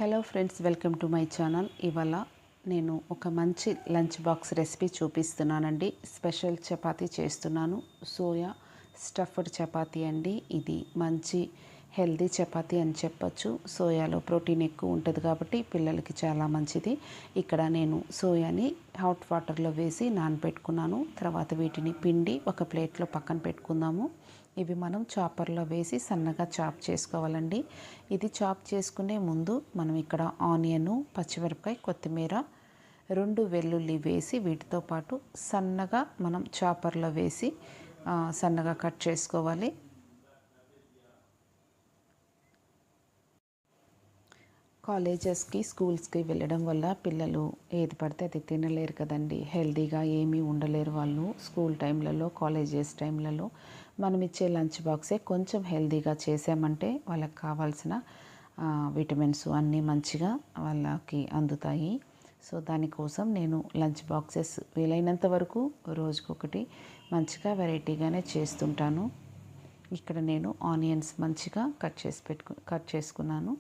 Hello friends, welcome to my channel. ఇవాళ నేను ఒక మంచి లంచ్ బాక్స్ రెసిపీ చూపిస్తున్నానండి. స్పెషల్ చపాతీ చేస్తున్నాను. సోయా స్టఫ్డ్ చపాతీ అండి. ఇది మంచి హెల్దీ చపాతీ అని చెప్పచ్చు. సోయాలో ప్రోటీన్ ఎక్కువ ఉంటుంది కాబట్టి పిల్లలకి చాలా మంచిది. ఇక్కడ నేను సోయాని హాట్ వాటర్లో వేసి నానబెట్టుకున్నాను. తర్వాత వీటిని పిండి ఒక ప్లేట్లో పక్కన పెట్టుకుందాము. ఇవి మనం చాపర్లో వేసి సన్నగా చాప్ చేసుకోవాలండి. ఇది చాప్ చేసుకునే ముందు మనం ఇక్కడ ఆనియన్, పచ్చిమిరపకాయ, కొత్తిమీర, 2 వెల్లుల్లి వేసి వీటితో పాటు సన్నగా మనం చాపర్లో వేసి సన్నగా కట్ చేసుకోవాలి. కాలేజెస్కి, స్కూల్స్కి వెళ్ళడం వల్ల పిల్లలు ఏది పడితే అది తినలేరు కదండి. హెల్తీగా ఏమీ ఉండలేరు వాళ్ళు. స్కూల్ టైంలలో, కాలేజెస్ టైంలలో మనం ఇచ్చే లంచ్ బాక్సే కొంచెం హెల్తీగా చేసామంటే వాళ్ళకి కావాల్సిన విటమిన్స్ అన్నీ మంచిగా వాళ్ళకి అందుతాయి. సో దానికోసం నేను లంచ్ బాక్సెస్ వీలైనంత వరకు రోజుకొకటి మంచిగా వెరైటీగానే చేస్తుంటాను. ఇక్కడ నేను ఆనియన్స్ మంచిగా కట్ చేసుకున్నాను.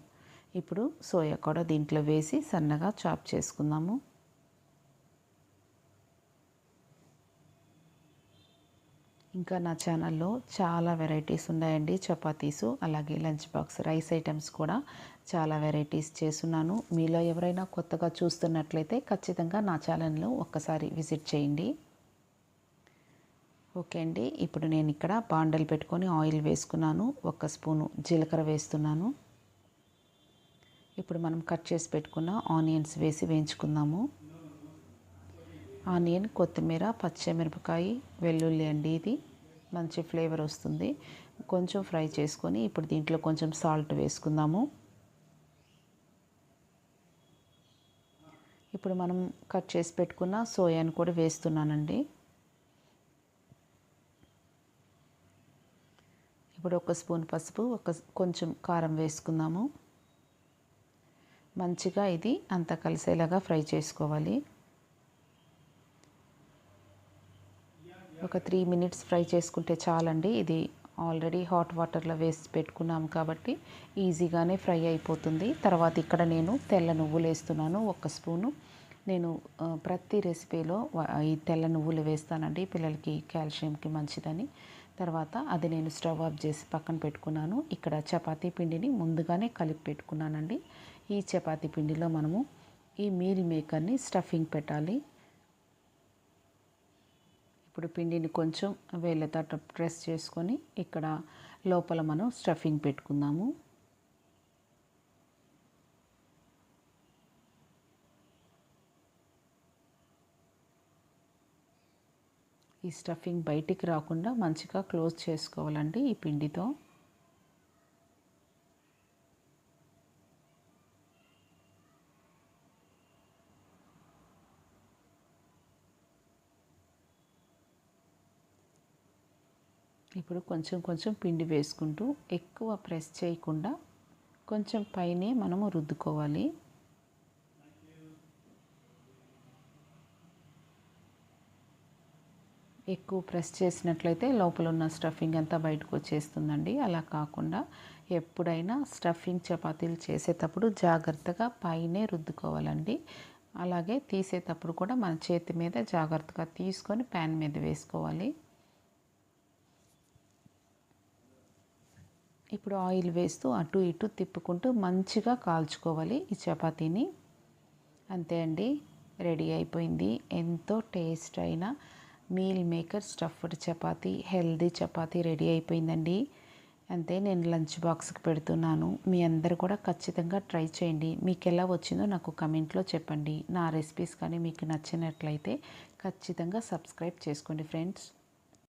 ఇప్పుడు సోయా కూడా దీంట్లో వేసి సన్నగా చాప్ చేసుకుందాము. ఇంకా నా ఛానల్లో చాలా వెరైటీస్ ఉన్నాయండి. చపాతీసు, అలాగే లంచ్ బాక్స్ రైస్ ఐటమ్స్ కూడా చాలా వెరైటీస్ చేస్తున్నాను. మీలో ఎవరైనా కొత్తగా చూస్తున్నట్లయితే ఖచ్చితంగా నా ఛానల్ను ఒక్కసారి విజిట్ చేయండి. ఓకే అండి, ఇప్పుడు నేను ఇక్కడ బాండలు పెట్టుకొని ఆయిల్ వేసుకున్నాను. 1 స్పూను జీలకర్ర వేస్తున్నాను. ఇప్పుడు మనం కట్ చేసి పెట్టుకున్న ఆనియన్స్ వేసి వేయించుకుందాము. ఆనియన్, కొత్తిమీర, పచ్చిమిరపకాయ, వెల్లుల్లి అండి. ఇది మంచి ఫ్లేవర్ వస్తుంది. కొంచెం ఫ్రై చేసుకొని ఇప్పుడు దీంట్లో కొంచెం సాల్ట్ వేసుకుందాము. ఇప్పుడు మనం కట్ చేసి పెట్టుకున్న సోయాను కూడా వేస్తున్నానండి. ఇప్పుడు 1 స్పూన్ పసుపు, కొంచెం కారం వేసుకుందాము. మంచిగా ఇది అంతా కలిసేలాగా ఫ్రై చేసుకోవాలి. ఒక 3 మినిట్స్ ఫ్రై చేసుకుంటే చాలండి. ఇది ఆల్రెడీ హాట్ వాటర్లో వేసి పెట్టుకున్నాం కాబట్టి ఈజీగానే ఫ్రై అయిపోతుంది. తర్వాత ఇక్కడ నేను తెల్ల నువ్వులు వేస్తున్నాను 1 స్పూను. నేను ప్రతి రెసిపీలో ఈ తెల్ల నువ్వులు వేస్తానండి, పిల్లలకి కాల్షియంకి మంచిదని. తర్వాత అది నేను స్టవ్ ఆఫ్ చేసి పక్కన పెట్టుకున్నాను. ఇక్కడ చపాతీ పిండిని ముందుగానే కలిపి పెట్టుకున్నానండి. ఈ చపాతీ పిండిలో మనము ఈ మీల్ మేకర్ని స్టఫింగ్ పెట్టాలి. ఇప్పుడు పిండిని కొంచెం వేళ్ళతో ప్రెస్ చేసుకొని ఇక్కడ లోపల మనం స్టఫింగ్ పెట్టుకుందాము. ఈ స్టఫింగ్ బయటికి రాకుండా మంచిగా క్లోజ్ చేసుకోవాలండి ఈ పిండితో. ఇప్పుడు కొంచెం కొంచెం పిండి వేసుకుంటూ ఎక్కువ ప్రెస్ చేయకుండా కొంచెం పైనే మనము రుద్దుకోవాలి. ఎక్కువ ప్రెస్ చేసినట్లయితే లోపల ఉన్న స్టఫింగ్ అంతా బయటకు వచ్చేస్తుందండి. అలా కాకుండా ఎప్పుడైనా స్టఫింగ్ చపాతీలు చేసేటప్పుడు జాగ్రత్తగా పైనే రుద్దుకోవాలండి. అలాగే తీసేటప్పుడు కూడా మన చేతి మీద జాగ్రత్తగా తీసుకొని ప్యాన్ మీద వేసుకోవాలి. ఇప్పుడు ఆయిల్ వేస్తూ అటు ఇటు తిప్పుకుంటూ మంచిగా కాల్చుకోవాలి ఈ చపాతీని. అంతే అండి, రెడీ అయిపోయింది. ఎంతో టేస్ట్ అయిన meal maker stuffed chapati, healthy chapati ready అయిపోయిందండి. అంతే, నేను లంచ్ బాక్స్కి పెడుతున్నాను. మీ అందరు కూడా ఖచ్చితంగా ట్రై చేయండి. మీకు ఎలా వచ్చిందో నాకు కమెంట్లో చెప్పండి. నా రెసిపీస్ కానీ మీకు నచ్చినట్లయితే ఖచ్చితంగా సబ్స్క్రైబ్ చేసుకోండి ఫ్రెండ్స్.